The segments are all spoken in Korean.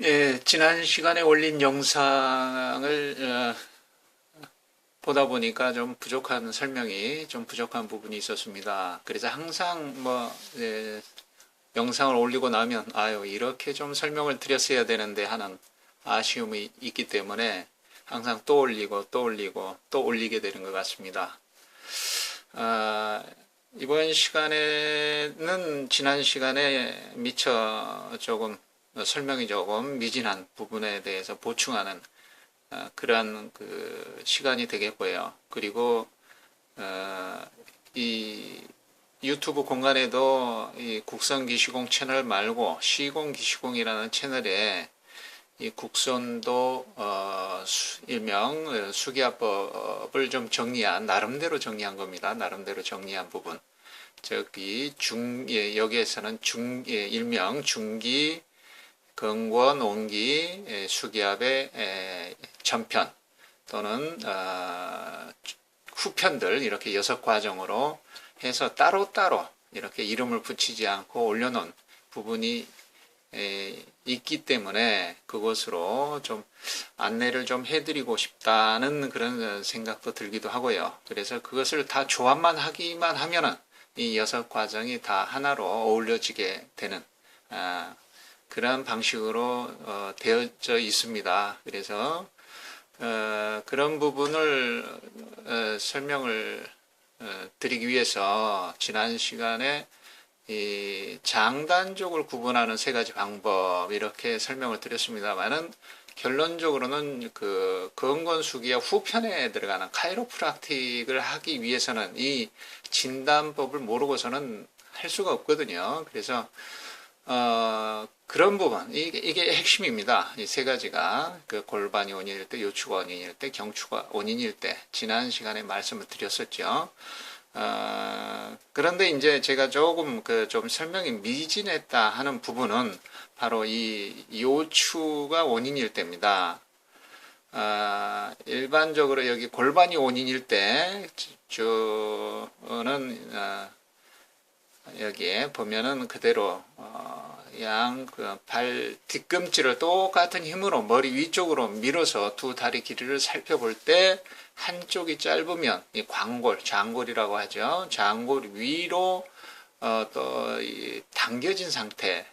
예, 지난 시간에 올린 영상을 보다 보니까 좀 부족한 설명이 좀 부족한 부분이 있었습니다. 그래서 항상 영상을 올리고 나면 아유 이렇게 좀 설명을 드렸어야 되는데 하는 아쉬움이 있기 때문에 항상 또 올리고 또 올리고 또 올리게 되는 것 같습니다. 이번 시간에는 지난 시간에 미처 조금 설명이 조금 미진한 부분에 대해서 보충하는 그러한 그 시간이 되겠고요. 그리고 이 유튜브 공간에도 이 국선기시공 채널 말고 시공기시공이라는 채널에 이 국선도 일명 수기화법을 좀 정리한 나름대로 정리한 겁니다. 나름대로 정리한 부분. 저기 여기에서는 일명 중기 근권, 온기, 수기압의 전편 또는 후편들 이렇게 6과정으로 해서 따로따로 이렇게 이름을 붙이지 않고 올려놓은 부분이 있기 때문에 그것으로 좀 안내를 좀 해드리고 싶다는 그런 생각도 들기도 하고요. 그래서 그것을 다 조합만 하기만 하면은 이 6과정이 다 하나로 어울려지게 되는 그러한 방식으로 되어져 있습니다. 그래서 그런 부분을 설명을 드리기 위해서 지난 시간에 이 장단적으로 구분하는 3가지 방법 이렇게 설명을 드렸습니다만은 결론적으로는 그 근권수기와 후편에 들어가는 카이로프락틱을 하기 위해서는 이 진단법을 모르고서는 할 수가 없거든요. 그래서 그런 부분, 이게 핵심입니다. 이 3가지가, 그 골반이 원인일 때, 요추가 원인일 때, 경추가 원인일 때, 지난 시간에 말씀을 드렸었죠. 그런데 이제 제가 조금 좀 설명이 미진했다 하는 부분은 바로 이 요추가 원인일 때입니다. 일반적으로 여기 골반이 원인일 때, 저는, 여기에 보면은 그대로 양 발 뒤꿈치를 똑같은 힘으로 머리 위쪽으로 밀어서 두 다리 길이를 살펴볼 때 한쪽이 짧으면 이 광골, 좌골이라고 하죠. 좌골 위로 또 당겨진 상태,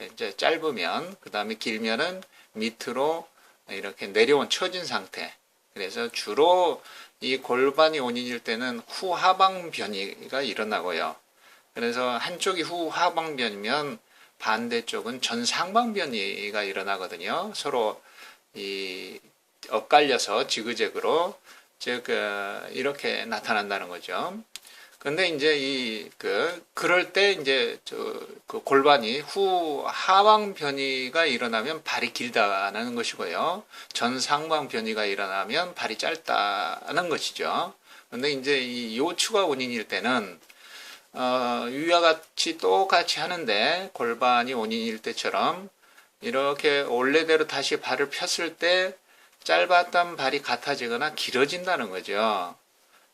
이제 짧으면 그 다음에 길면은 밑으로 이렇게 내려온 처진 상태. 그래서 주로 이 골반이 원인일 때는 후하방 변이가 일어나고요. 그래서 한쪽이 후하방변이면 반대쪽은 전상방변이가 일어나거든요. 서로 엇갈려서 지그재그로 이렇게 나타난다는 거죠. 근데 이제 그럴 때 이제 그 골반이 후하방 변이가 일어나면 발이 길다는 것이고요. 전상방 변이가 일어나면 발이 짧다는 것이죠. 근데 이제 이 요추가 원인일 때는 위와 같이 똑같이 하는데 골반이 원인일 때처럼 이렇게 원래대로 다시 발을 폈을 때 짧았던 발이 같아지거나 길어진다는 거죠.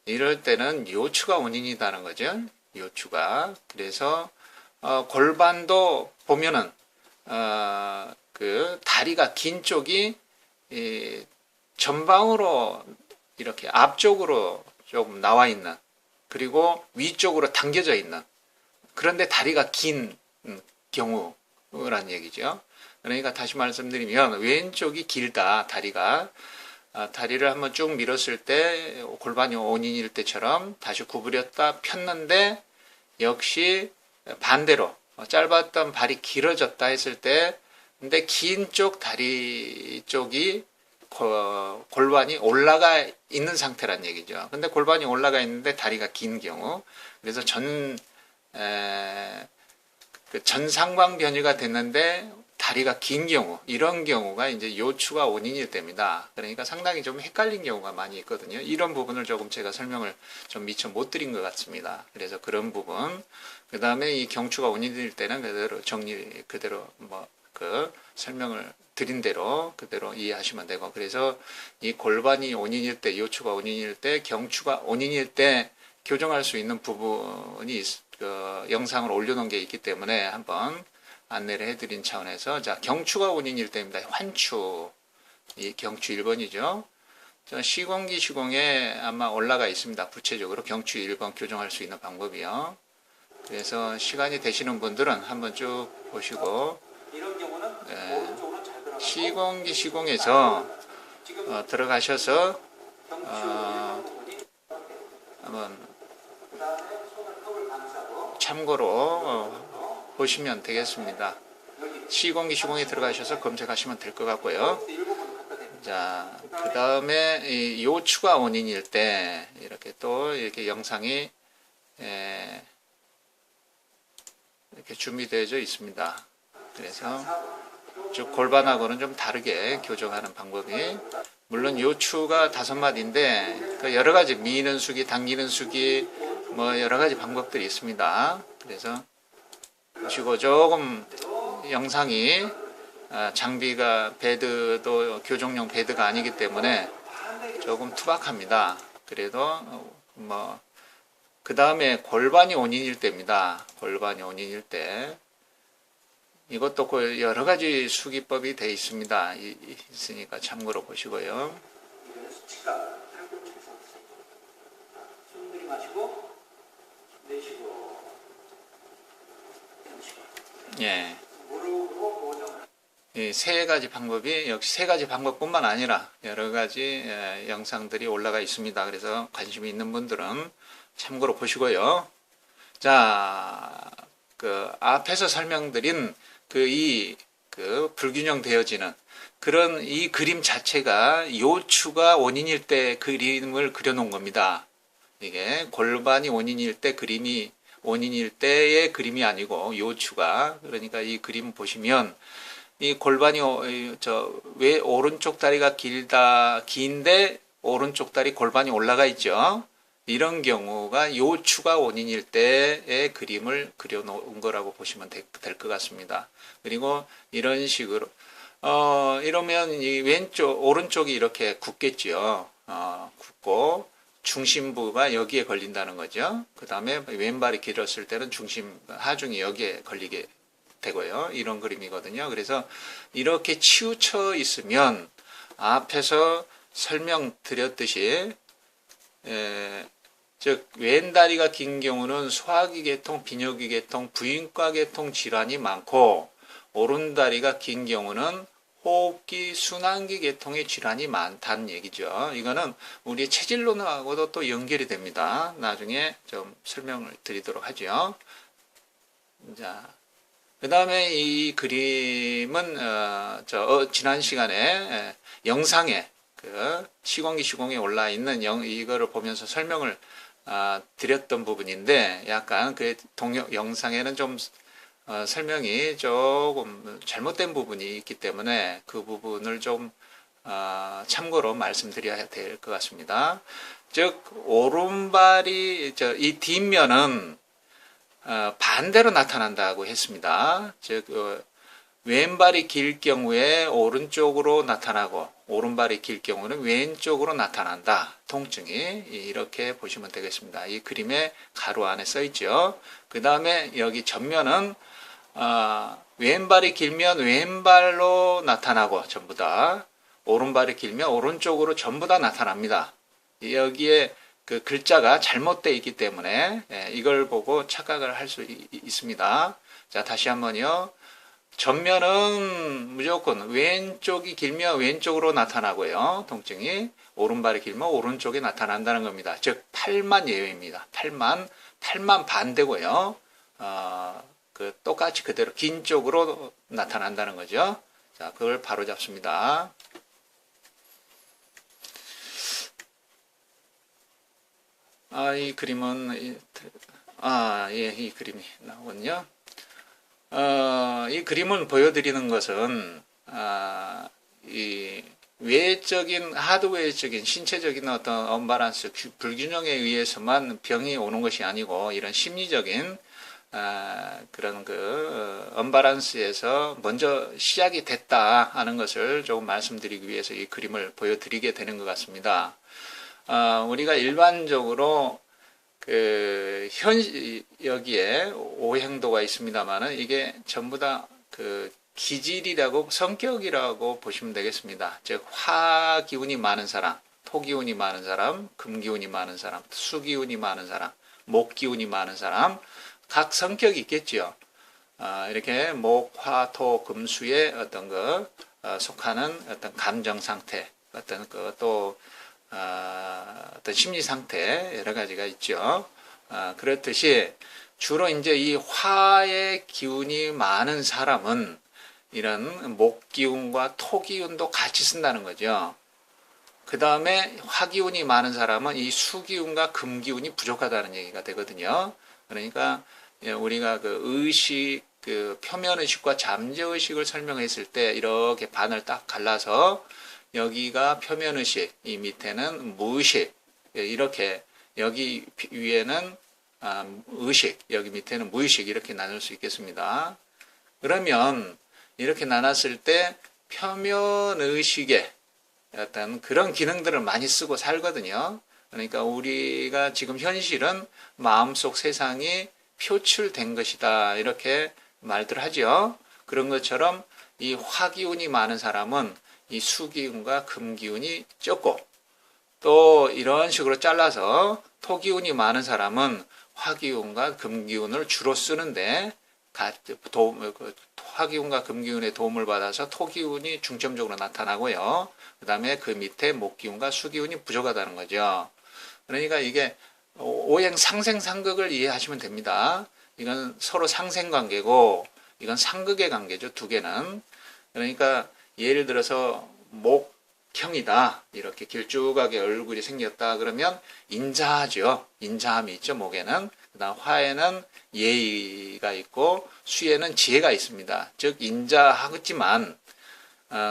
이럴 때는 요추가 원인이라는 거죠. 요추가. 그래서 골반도 보면은 그 다리가 긴 쪽이 전방으로 이렇게 앞쪽으로 조금 나와 있는, 그리고 위쪽으로 당겨져 있는, 그런데 다리가 긴 경우란 얘기죠. 그러니까 다시 말씀드리면 왼쪽이 길다, 다리가. 다리를 한번 쭉 밀었을 때 골반이 원인일 때처럼 다시 구부렸다 폈는데 역시 반대로 짧았던 발이 길어졌다 했을 때, 근데 긴 쪽 다리 쪽이 골반이 올라가 있는 상태란 얘기죠. 근데 골반이 올라가 있는데 다리가 긴 경우, 그래서 전상방 변이가 됐는데 다리가 긴 경우, 이런 경우가 이제 요추가 원인일 때입니다. 그러니까 상당히 좀 헷갈린 경우가 많이 있거든요. 이런 부분을 조금 제가 설명을 좀 미처 못 드린 것 같습니다. 그래서 그런 부분, 그 다음에 이 경추가 원인일 때는 그대로 설명을 드린 대로 그대로 이해하시면 되고, 그래서 이 골반이 원인일 때, 요추가 원인일 때, 경추가 원인일 때 교정할 수 있는 부분이 영상을 올려놓은 게 있기 때문에 한번 안내를 해드린 차원에서, 자, 경추가 원인일 때입니다. 환추, 이 경추 1번이죠. 시공기 시공에 아마 올라가 있습니다. 구체적으로 경추 1번 교정할 수 있는 방법이요. 그래서 시간이 되시는 분들은 한번 쭉 보시고, 시공기 시공에서 들어가셔서 한번 참고로 보시면 되겠습니다. 시공기 시공에 들어가셔서 검색하시면 될 것 같고요. 자, 그 다음에 이 요추가 원인일 때 이렇게 또 이렇게 영상이 이렇게 준비되어 있습니다. 그래서 쭉 골반하고는 좀 다르게 교정하는 방법이, 물론 요추가 5마디인데 그 여러 가지 미는 수기, 당기는 수기, 뭐 여러 가지 방법들이 있습니다. 그래서 보시고, 조금 영상이 장비가 베드도 교정용 베드가 아니기 때문에 조금 투박합니다. 그래도 뭐 그 다음에 골반이 원인일 때입니다. 골반이 원인일 때 이것도 그 여러 가지 수기법이 되어 있습니다. 있으니까 참고로 보시고요. 예. 이 세 가지 방법이, 역시 세 가지 방법뿐만 아니라 여러 가지 영상들이 올라가 있습니다. 그래서 관심이 있는 분들은 참고로 보시고요. 자, 그 앞에서 설명드린 그 불균형 되어지는 그런 이 그림 자체가 요추가 원인일 때 그림을 그려놓은 겁니다. 이게 골반이 원인일 때 그림이 원인일 때의 그림이 아니고 요추가, 그러니까 이 그림 보시면 이 골반이 왜 오른쪽 다리가 긴데 오른쪽 다리 골반이 올라가 있죠. 이런 경우가 요추가 원인일 때의 그림을 그려놓은 거라고 보시면 될 것 같습니다. 그리고 이런 식으로 이러면 이 오른쪽이 이렇게 굳겠죠. 굳고 중심부가 여기에 걸린다는 거죠. 그 다음에 왼발이 길었을 때는 하중이 여기에 걸리게 되고요. 이런 그림이거든요. 그래서 이렇게 치우쳐 있으면 앞에서 설명드렸듯이 즉 왼다리가 긴 경우는 소화기 계통, 비뇨기 계통, 부인과 계통 질환이 많고, 오른다리가 긴 경우는 호흡기, 순환기 계통의 질환이 많다는 얘기죠. 이거는 우리 체질론하고도 또 연결이 됩니다. 나중에 좀 설명을 드리도록 하죠. 자, 그 다음에 이 그림은 지난 시간에 영상에 그 시공기 시공에 올라 있는 이거를 보면서 설명을 드렸던 부분인데, 약간 그 영상에는 좀 설명이 조금 잘못된 부분이 있기 때문에 그 부분을 좀 참고로 말씀드려야 될 것 같습니다. 즉 오른발이 이 뒷면은 반대로 나타난다고 했습니다. 즉 왼발이 길 경우에 오른쪽으로 나타나고 오른발이 길 경우는 왼쪽으로 나타난다. 통증이 이렇게 보시면 되겠습니다. 이 그림에 가로 안에 써 있죠. 그 다음에 여기 전면은 왼발이 길면 왼발로 나타나고 전부 다, 오른발이 길면 오른쪽으로 전부 다 나타납니다. 여기에 그 글자가 잘못되어 있기 때문에 이걸 보고 착각을 할 수 있습니다. 자, 다시 한번요. 전면은 무조건 왼쪽이 길면 왼쪽으로 나타나고요. 통증이 오른발이 길면 오른쪽에 나타난다는 겁니다. 즉 팔만 예외입니다. 팔만 반대고요. 똑같이 그대로 긴 쪽으로 나타난다는 거죠. 자, 그걸 바로 잡습니다. 이 그림은 이 그림이 나오군요. 이 그림을 보여드리는 것은 이 외적인 하드웨어적인 신체적인 어떤 언밸런스, 불균형에 의해서만 병이 오는 것이 아니고, 이런 심리적인 그런 그 언밸런스에서 먼저 시작이 됐다 하는 것을 조금 말씀드리기 위해서 이 그림을 보여드리게 되는 것 같습니다. 우리가 일반적으로 여기에 오행도가 있습니다만은 이게 전부 다 그 기질이라고 성격이라고 보시면 되겠습니다. 즉 화 기운이 많은 사람, 토 기운이 많은 사람, 금 기운이 많은 사람, 수 기운이 많은 사람, 목 기운이 많은 사람 각 성격이 있겠죠. 이렇게 목, 화, 토, 금, 수의 어떤 속하는 어떤 감정 상태, 어떤 또 어떤 심리 상태 여러 가지가 있죠. 그렇듯이 주로 이제 이 화의 기운이 많은 사람은 이런 목 기운과 토 기운도 같이 쓴다는 거죠. 그 다음에 화 기운이 많은 사람은 이 수 기운과 금 기운이 부족하다는 얘기가 되거든요. 그러니까 우리가 그 의식, 그 표면 의식과 잠재 의식을 설명했을 때 이렇게 반을 딱 갈라서 여기가 표면 의식, 이 밑에는 무의식, 이렇게 여기 위에는 의식, 여기 밑에는 무의식 이렇게 나눌 수 있겠습니다. 그러면 이렇게 나눴을 때 표면 의식에 어떤 그런 기능들을 많이 쓰고 살거든요. 그러니까 우리가 지금 현실은 마음속 세상이 표출된 것이다 이렇게 말들 하죠. 그런 것처럼 이 화기운이 많은 사람은 이 수기운과 금기운이 적고, 또 이런 식으로 잘라서 토기운이 많은 사람은 화기운과 금기운을 주로 쓰는데 화기운과 금기운의 도움을 받아서 토기운이 중점적으로 나타나고요. 그 다음에 그 밑에 목기운과 수기운이 부족하다는 거죠. 그러니까 이게 오행 상생상극을 이해하시면 됩니다. 이건 서로 상생관계고 이건 상극의 관계죠. 두 개는. 그러니까 예를 들어서 목형이다. 이렇게 길쭉하게 얼굴이 생겼다. 그러면 인자하죠. 인자함이 있죠. 목에는. 그 다음 화에는 예의가 있고 수에는 지혜가 있습니다. 즉 인자하지만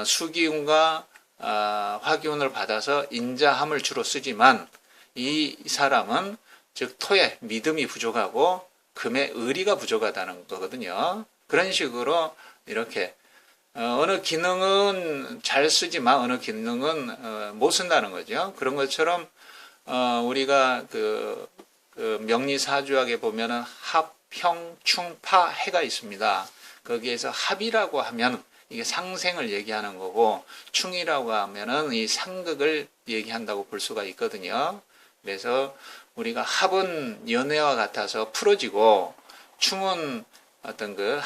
수기운과 화기운을 받아서 인자함을 주로 쓰지만 이 사람은 즉 토에 믿음이 부족하고 금에 의리가 부족하다는 거거든요. 그런 식으로 이렇게 어느 기능은 잘 쓰지만 어느 기능은 못 쓴다는 거죠. 그런 것처럼 우리가 그 명리사주학에 보면은 합, 형, 충, 파, 해가 있습니다. 거기에서 합이라고 하면 이게 상생을 얘기하는 거고 충이라고 하면은 이 상극을 얘기한다고 볼 수가 있거든요. 그래서 우리가 합은 연애와 같아서 풀어지고 충은 어떤 그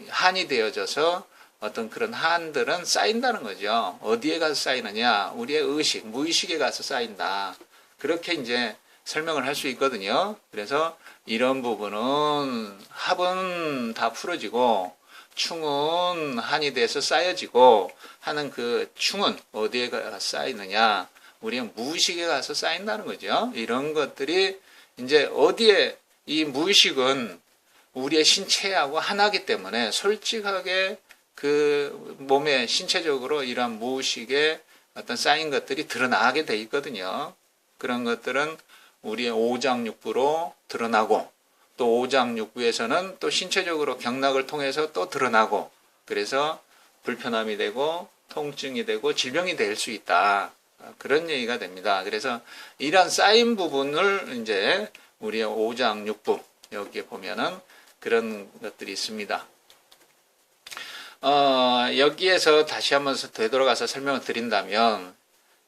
한이 되어져서 어떤 그런 한들은 쌓인다는 거죠. 어디에 가서 쌓이느냐? 우리의 의식, 무의식에 가서 쌓인다. 그렇게 이제 설명을 할 수 있거든요. 그래서 이런 부분은 합은 다 풀어지고 충은 한이 돼서 쌓여지고 하는 그 충은 어디에 가서 쌓이느냐? 우리의 무의식에 가서 쌓인다는 거죠. 이런 것들이 이제 어디에 이 무의식은 우리의 신체하고 하나이기 때문에 솔직하게 그 몸에 신체적으로 이러한 무의식에 어떤 쌓인 것들이 드러나게 돼 있거든요. 그런 것들은 우리의 오장육부로 드러나고 또 오장육부에서는 또 신체적으로 경락을 통해서 또 드러나고 그래서 불편함이 되고 통증이 되고 질병이 될 수 있다. 그런 얘기가 됩니다. 그래서 이러한 쌓인 부분을 이제 우리의 오장육부 여기에 보면은 그런 것들이 있습니다. 여기에서 다시 한번 되돌아가서 설명을 드린다면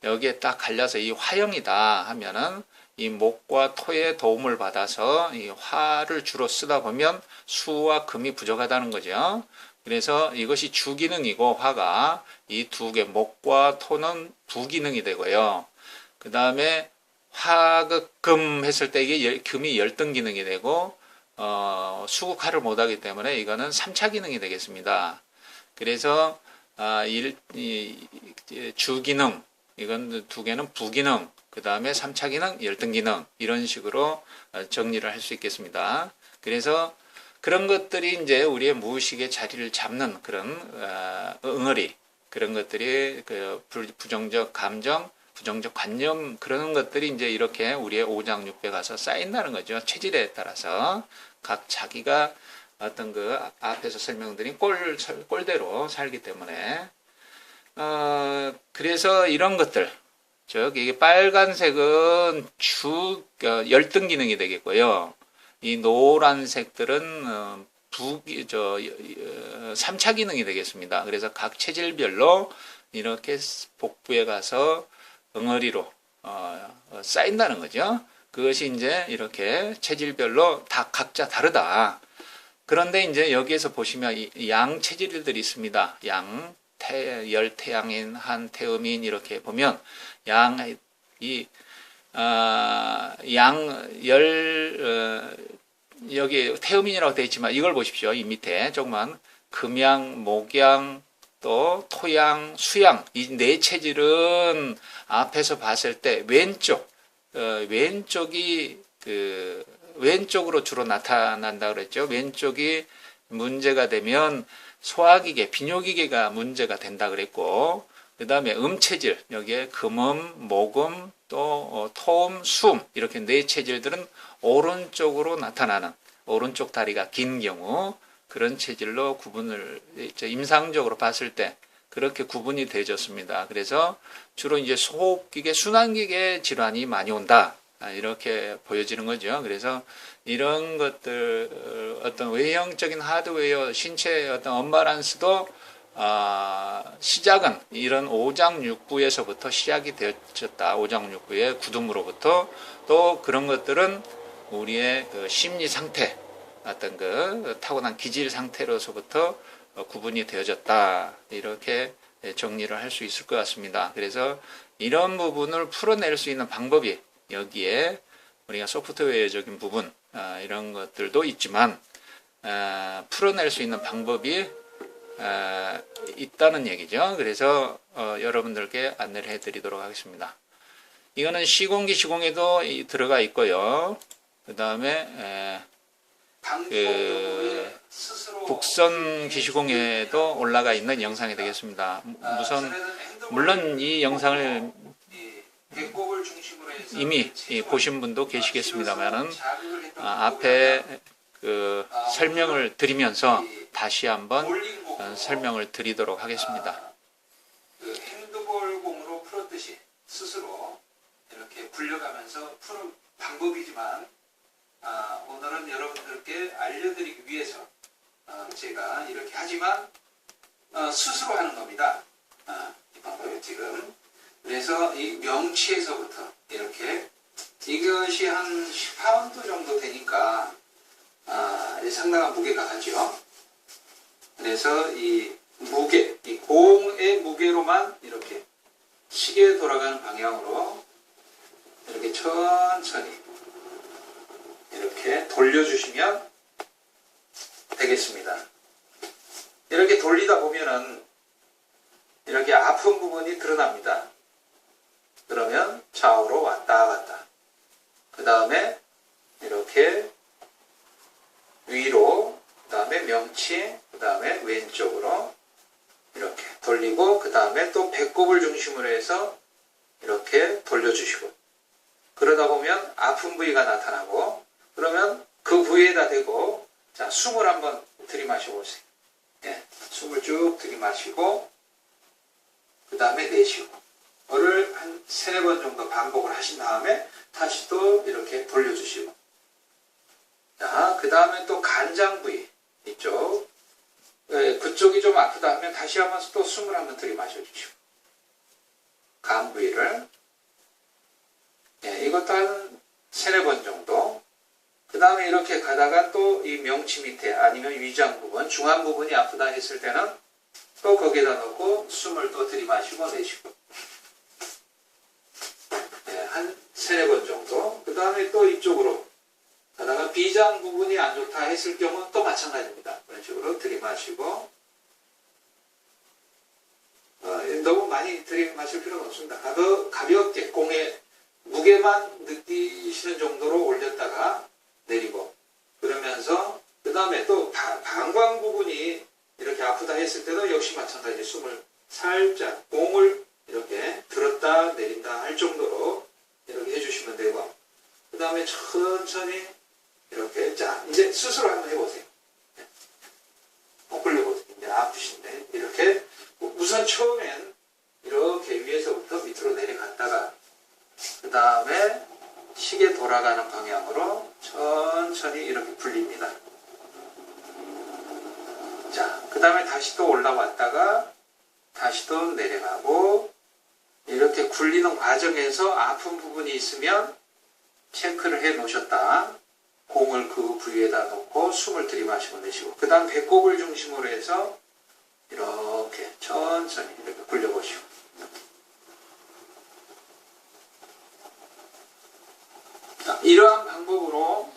여기에 딱 갈려서 이 화형이다 하면은 이 목과 토의 도움을 받아서 이 화를 주로 쓰다 보면 수와 금이 부족하다는 거죠. 그래서 이것이 주기능이고 화가 이 두 개 목과 토는 부기능이 되고요. 그 다음에 화극금 했을 때 이게 금이 열등 기능이 되고 수국화를 못하기 때문에 이거는 3차 기능이 되겠습니다. 그래서 주기능 이건 두 개는 부기능 그 다음에 3차 기능 열등 기능 이런 식으로 정리를 할 수 있겠습니다. 그래서 그런 것들이 이제 우리의 무의식의 자리를 잡는 그런 응어리 그런 것들이 그 부정적 감정 부정적 관념 그런 것들이 이제 이렇게 우리의 오장육부에 가서 쌓인다는 거죠. 체질에 따라서 각 자기가 어떤 그 앞에서 설명드린 꼴대로 살기 때문에 그래서 이런 것들 즉 이게 빨간색은 열등 기능이 되겠고요. 이 노란색들은 3차 기능이 되겠습니다. 그래서 각 체질별로 이렇게 복부에 가서 엉어리로 쌓인다는 거죠. 그것이 이제 이렇게 체질별로 다 각자 다르다. 그런데 이제 여기에서 보시면 양 체질들이 있습니다. 열태양인, 한태음인 이렇게 보면 여기 태음인이라고 되어 있지만 이걸 보십시오. 이 밑에 조금만 금양, 목양, 또 토양, 수양 이 네 체질은 앞에서 봤을 때 왼쪽이 왼쪽으로 주로 나타난다 그랬죠. 왼쪽이 문제가 되면 소화기계, 비뇨기계가 문제가 된다 그랬고, 그 다음에 음체질, 여기에 금음, 목음, 또 토음, 수음 이렇게 네 체질들은 오른쪽으로 나타나는, 오른쪽 다리가 긴 경우 그런 체질로 구분을 임상적으로 봤을 때 그렇게 구분이 되어졌습니다. 그래서 주로 이제 소호흡기계, 순환기계 질환이 많이 온다. 이렇게 보여지는 거죠. 그래서 이런 것들, 어떤 외형적인 하드웨어, 신체의 어떤 언밸런스도 시작은 이런 오장육부에서부터 시작이 되어졌다. 오장육부의 구둠으로부터. 또 그런 것들은 우리의 그 심리 상태, 어떤 그 타고난 기질 상태로서부터 구분이 되어졌다. 이렇게 정리를 할 수 있을 것 같습니다. 그래서 이런 부분을 풀어낼 수 있는 방법이 여기에 우리가 소프트웨어적인 부분 이런 것들도 있지만 풀어낼 수 있는 방법이 있다는 얘기죠. 그래서 여러분들께 안내를 해드리도록 하겠습니다. 이거는 시공기 시공에도 들어가 있고요. 그 다음에 북선 기시공에도 올라가 있는 영상이 되겠습니다. 물론 이 영상을 이미 보신 분도 계시겠습니다만은 앞에 그 설명을 드리면서 다시 한번 설명을 드리도록 하겠습니다. 핸드볼공으로 풀었듯이 스스로 이렇게 굴려가면서 푸는 방법이지만 오늘은 여러분들께 알려드리기 위해서 제가 이렇게 하지만 스스로 하는 겁니다. 이 방법이 지금. 그래서 이 명치에서부터 이렇게 이것이 한 10파운드 정도 되니까 상당한 무게가 가죠. 그래서 이 무게, 이 공의 무게로만 이렇게 시계 돌아가는 방향으로 이렇게 천천히 이렇게 돌려주시면 되겠습니다. 이렇게 돌리다 보면은 이렇게 아픈 부분이 드러납니다. 그러면 좌우로 왔다 갔다. 그 다음에 이렇게 위로, 그 다음에 명치, 그 다음에 왼쪽으로 이렇게 돌리고, 그 다음에 또 배꼽을 중심으로 해서 이렇게 돌려주시고, 그러다 보면 아픈 부위가 나타나고, 그러면 그 부위에다 대고, 자, 숨을 한번 들이마셔 보세요. 예, 숨을 쭉 들이마시고, 그 다음에 내쉬고, 그거를 한 3-4번 정도 반복을 하신 다음에 다시 또 이렇게 돌려주시고, 자, 그 다음에 또 간장 부위 이쪽, 그쪽이 좀 아프다 하면 다시 한번 또 숨을 한번 들이마셔 주시고, 간 부위를 이것도 한 3-4번 정도. 그 다음에 이렇게 가다가 또 이 명치 밑에 아니면 위장 부분, 중안 부분이 아프다 했을 때는 또 거기에다 넣고 숨을 또 들이마시고 내쉬고, 한 3-4번 정도. 그 다음에 또 이쪽으로 가다가 비장 부분이 안 좋다 했을 경우는 또 마찬가지입니다. 그런 식으로 들이마시고, 너무 많이 들이마실 필요는 없습니다. 가볍게 공의 무게만 느끼시는 정도로 올렸다가 내리고, 그러면서 그 다음에 또 방광 부분이 이렇게 아프다 했을 때도 역시 마찬가지 숨을 살짝 공을 이렇게 들었다 내린다 할 정도로 이렇게 해주시면 되고, 그 다음에 천천히 이렇게, 자, 이제 스스로 한번 해보세요. 엇굴려보세요. 이제 아프신데 이렇게 우선 처음엔 이렇게 위에서부터 밑으로 내려갔다가 그 다음에 시계 돌아가는 방향으로 천천히 이렇게 굴립니다. 그 다음에 다시 또 올라왔다가 다시 또 내려가고 이렇게 굴리는 과정에서 아픈 부분이 있으면 체크를 해 놓으셨다. 공을 그 부위에다 놓고 숨을 들이마시고 내쉬고 그 다음 배꼽을 중심으로 해서 이렇게 천천히 이렇게 굴려보시고 이러한 방법으로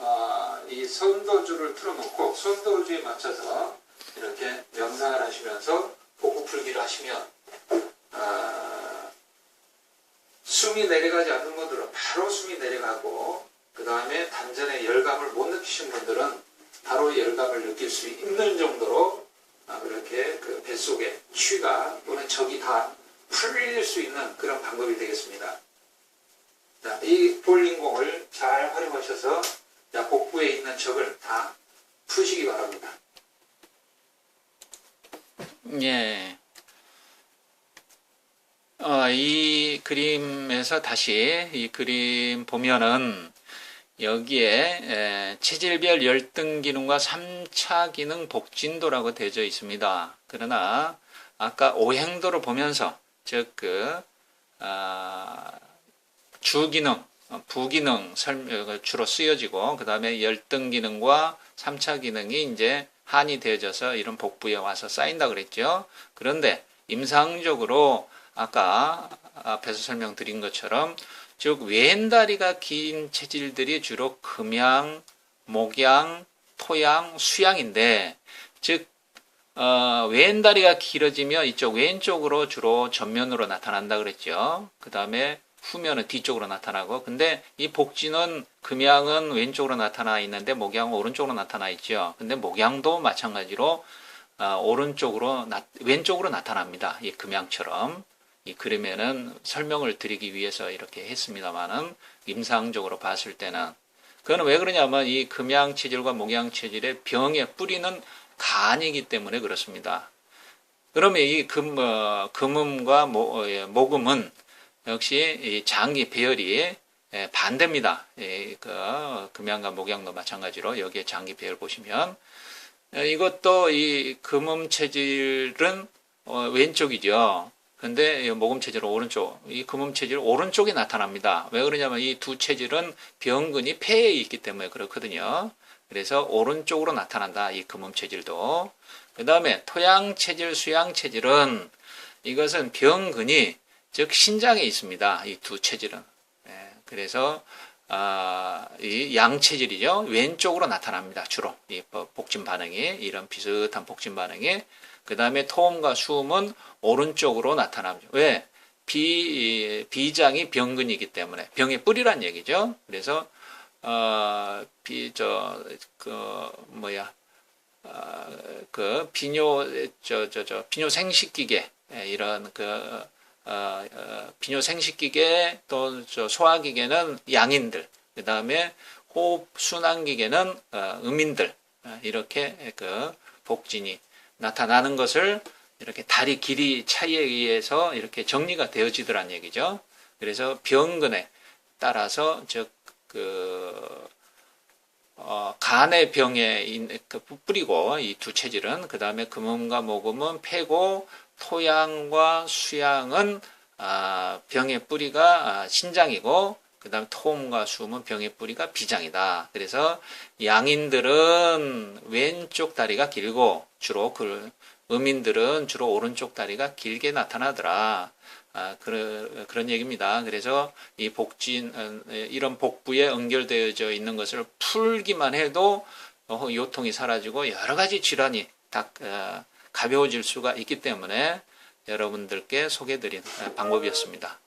이 선도주를 틀어놓고 선도주에 맞춰서 이렇게 명상을 하시면서 복부 풀기를 하시면 숨이 내려가지 않는 분들은 바로 숨이 내려가고 그 다음에 단전에 열감을 못 느끼신 분들은 바로 열감을 느낄 수 있는 정도로 그렇게 그 뱃속에 취가 또는 적이 다 풀릴 수 있는 그런 방법이 되겠습니다. 자, 이 볼링공을 잘 활용하셔서 복부에 있는 적을 다 푸시기 바랍니다. 예. 이 그림에서 다시 이 그림 보면은 여기에 체질별 열등 기능과 3차 기능 복진도라고 되어져 있습니다. 그러나 아까 오행도로 보면서 즉 주기능, 부기능 주로 쓰여지고 그 다음에 열등 기능과 3차 기능이 이제 한이 되어져서 이런 복부에 와서 쌓인다 그랬죠. 그런데 임상적으로 아까 앞에서 설명드린 것처럼 즉 왼다리가 긴 체질들이 주로 금양, 목양, 토양, 수양인데 즉 왼다리가 길어지면 이쪽 왼쪽으로 주로 전면으로 나타난다 그랬죠. 그 다음에 후면은 뒤쪽으로 나타나고 근데 이 복지는 금양은 왼쪽으로 나타나 있는데 목양은 오른쪽으로 나타나 있죠. 근데 목양도 마찬가지로 왼쪽으로 나타납니다. 이 금양처럼. 이 그림에는 설명을 드리기 위해서 이렇게 했습니다만은 임상적으로 봤을 때는 그거는 왜 그러냐면 이 금양 체질과 목양 체질의 병의 뿌리는 간이기 때문에 그렇습니다. 그러면 이 금음과 목음은 역시 이 장기 배열이 반대입니다. 금양과 목양도 마찬가지로 여기에 장기 배열 보시면 이것도 이 금음 체질은 왼쪽이죠. 근데 목음 체질은 오른쪽, 이 금음 체질은 오른쪽에 나타납니다. 왜 그러냐면 이 두 체질은 병근이 폐에 있기 때문에 그렇거든요. 그래서 오른쪽으로 나타난다. 이 금음 체질도. 그 다음에 토양 체질, 수양 체질은 이것은 병근이 즉 신장에 있습니다. 이 두 체질은. 그래서 이 양체질이죠. 왼쪽으로 나타납니다. 주로 이 복진 반응이 이런 비슷한 복진 반응이. 그 다음에 토음과 수음은 오른쪽으로 나타나죠. 왜? 비장이 병근이기 때문에 병의 뿌리란 얘기죠. 그래서 비뇨 생식기계 이런 비뇨 생식기계 또 소화기계는 양인들, 그 다음에 호흡 순환기계는 음인들 이렇게 복진이 나타나는 것을 이렇게 다리 길이 차이에 의해서 이렇게 정리가 되어지더란 얘기죠. 그래서 병근에 따라서 즉 간의 병에 뿌리고 이 두 체질은 그 다음에 금음과 목음은 폐고 토양과 수양은 병의 뿌리가 신장이고 그 다음에 토음과 수음은 병의 뿌리가 비장이다. 그래서 양인들은 왼쪽 다리가 길고 주로 음인들은 주로 오른쪽 다리가 길게 나타나더라. 그런 얘기입니다. 그래서 이 복진 이런 복부에 연결되어져 있는 것을 풀기만 해도 요통이 사라지고 여러 가지 질환이 다 가벼워질 수가 있기 때문에 여러분들께 소개드린 방법이었습니다.